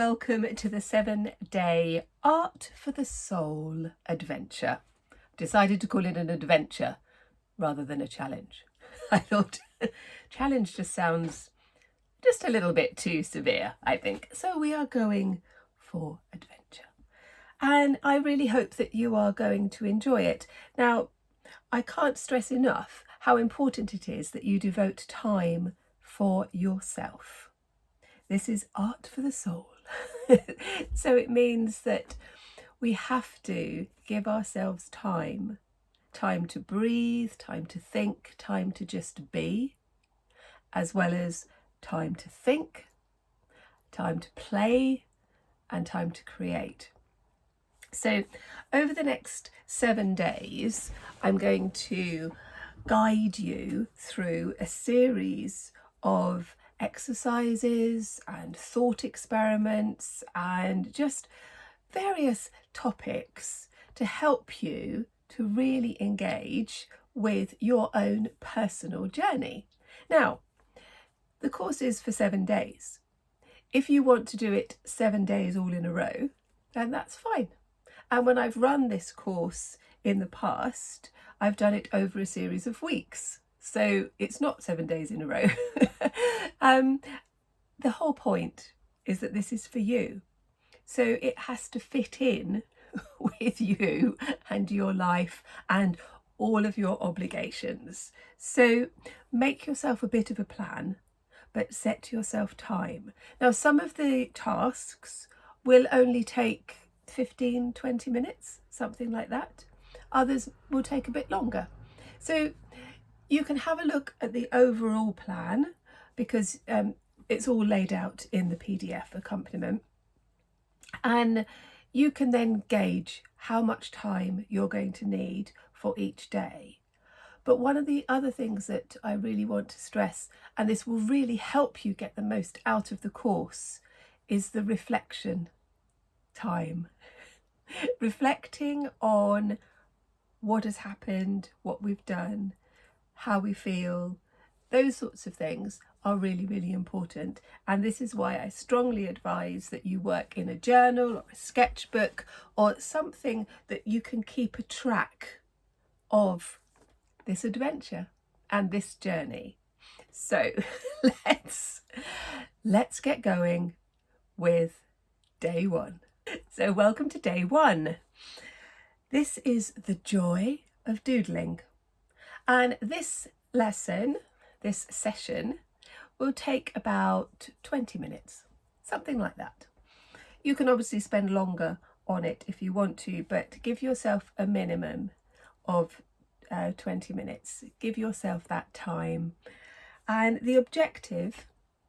welcome to the 7-day Art for the Soul adventure. Decided to call it an adventure rather than a challenge. I thought challenge just sounds just a little bit too severe, I think. So we are going for adventure. And I really hope that you are going to enjoy it. Now, I can't stress enough how important it is that you devote time for yourself. This is art for the soul. So it means that we have to give ourselves time to breathe, time to think, time to just be, as well as time to think, time to play, and time to create. So over the next 7 days, I'm going to guide you through a series of exercises and thought experiments and just various topics to help you to really engage with your own personal journey. Now, the course is for 7 days. If you want to do it 7 days all in a row, then that's fine. And when I've run this course in the past, I've done it over a series of weeks. So it's not 7 days in a row. The whole point is that this is for you. So it has to fit in with you and your life and all of your obligations. So make yourself a bit of a plan, but set yourself time. Now, some of the tasks will only take 15-20 minutes, something like that. Others will take a bit longer. So you can have a look at the overall plan because it's all laid out in the PDF accompaniment. And you can then gauge how much time you're going to need for each day. But one of the other things that I really want to stress, and this will really help you get the most out of the course, is the reflection time. Reflecting on what has happened, what we've done, how we feel, those sorts of things are really, really important. And this is why I strongly advise that you work in a journal or a sketchbook or something that you can keep a track of this adventure and this journey. So let's get going with day one. So welcome to day one. This is the joy of doodling. And this lesson, this session, will take about 20 minutes, something like that. You can obviously spend longer on it if you want to, but give yourself a minimum of 20 minutes. Give yourself that time. And the objective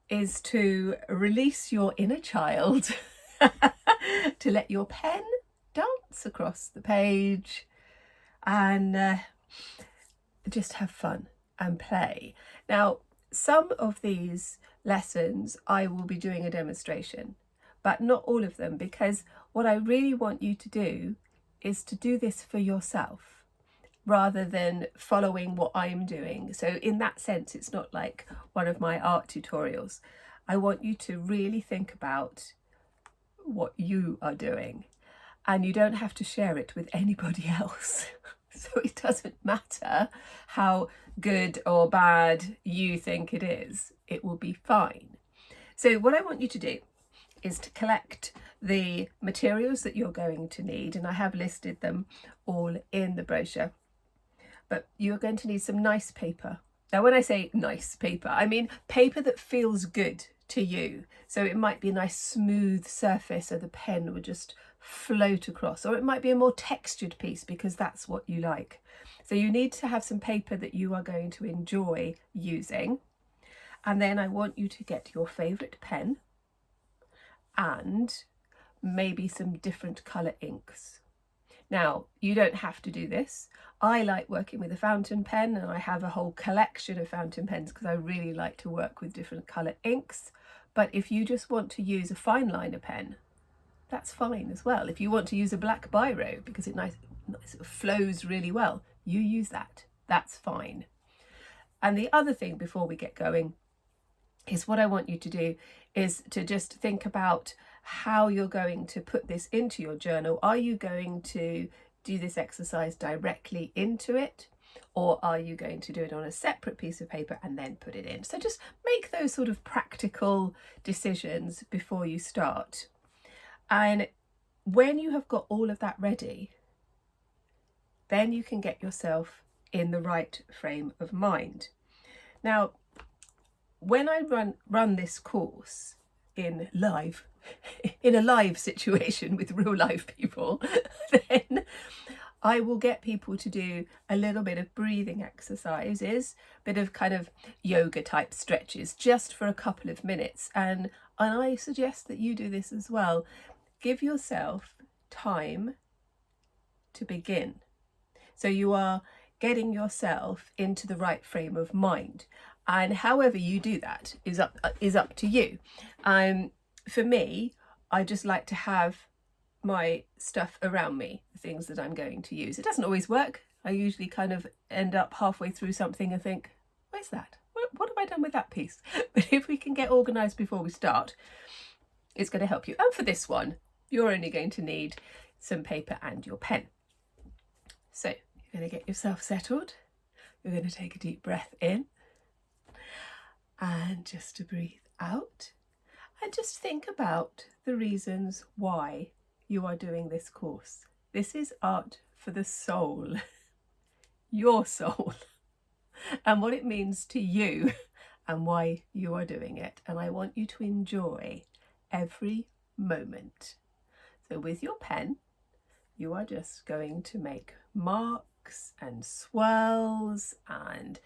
is to release your inner child, to let your pen dance across the page and just have fun and play. Now, some of these lessons I will be doing a demonstration, but not all of them, because what I really want you to do is to do this for yourself rather than following what I'm doing. So in that sense, it's not like one of my art tutorials. I want you to really think about what you are doing, and you don't have to share it with anybody else. So it doesn't matter how good or bad you think it is, it will be fine. So what I want you to do is to collect the materials that you're going to need, and I have listed them all in the brochure. But you're going to need some nice paper. Now, when I say nice paper, I mean paper that feels good to you. So it might be a nice smooth surface so the pen would just float across, or it might be a more textured piece because that's what you like. So you need to have some paper that you are going to enjoy using. And then I want you to get your favourite pen and maybe some different colour inks. Now, you don't have to do this. I like working with a fountain pen, and I have a whole collection of fountain pens because I really like to work with different colour inks. But if you just want to use a fine liner pen, that's fine as well. If you want to use a black biro because it sort of flows really well, you use that. That's fine. And the other thing before we get going is what I want you to do is to just think about how you're going to put this into your journal. Are you going to do this exercise directly into it, or are you going to do it on a separate piece of paper and then put it in? So just make those sort of practical decisions before you start. And when you have got all of that ready, then you can get yourself in the right frame of mind. Now, when I run this course in a live situation with real live people, then I will get people to do a little bit of breathing exercises, bit of kind of yoga type stretches, just for a couple of minutes. And I suggest that you do this as well. Give yourself time to begin. So you are getting yourself into the right frame of mind. And however you do that is up to you. For me, I just like to have my stuff around me, the things that I'm going to use. It doesn't always work. I usually kind of end up halfway through something and think, where's that? What have I done with that piece? But if we can get organised before we start, it's going to help you. And for this one, you're only going to need some paper and your pen. So you're going to get yourself settled. You're going to take a deep breath in and just to breathe out, and just think about the reasons why you are doing this course. This is art for the soul, your soul, and what it means to you and why you are doing it. And I want you to enjoy every moment. So with your pen, you are just going to make marks and swirls and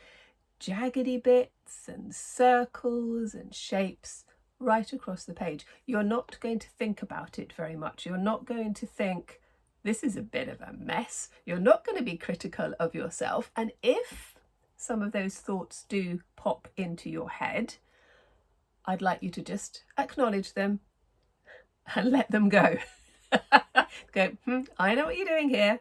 jaggedy bits and circles and shapes right across the page. You're not going to think about it very much. You're not going to think, this is a bit of a mess. You're not going to be critical of yourself. And if some of those thoughts do pop into your head, I'd like you to just acknowledge them and let them go. Go, I know what you're doing here.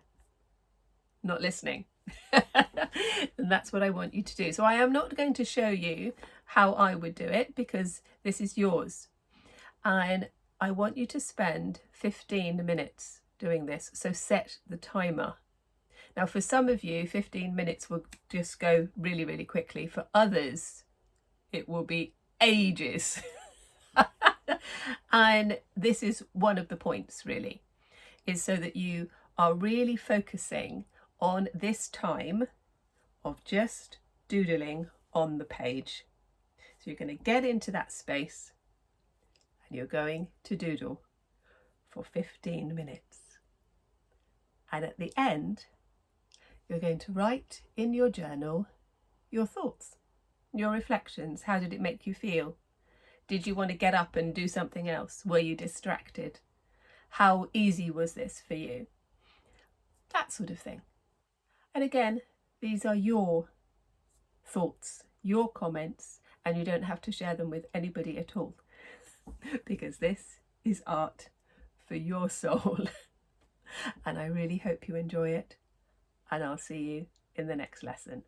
Not listening. And that's what I want you to do. So I am not going to show you how I would do it, because this is yours. And I want you to spend 15 minutes doing this. So set the timer. Now, for some of you, 15 minutes will just go really, really quickly. For others, it will be ages. And this is one of the points, really, is so that you are really focusing on this time of just doodling on the page. So you're going to get into that space and you're going to doodle for 15 minutes. And at the end, you're going to write in your journal your thoughts, your reflections. How did it make you feel? Did you want to get up and do something else? Were you distracted? How easy was this for you? That sort of thing. And again, these are your thoughts, your comments, and you don't have to share them with anybody at all, because this is art for your soul. And I really hope you enjoy it, and I'll see you in the next lesson.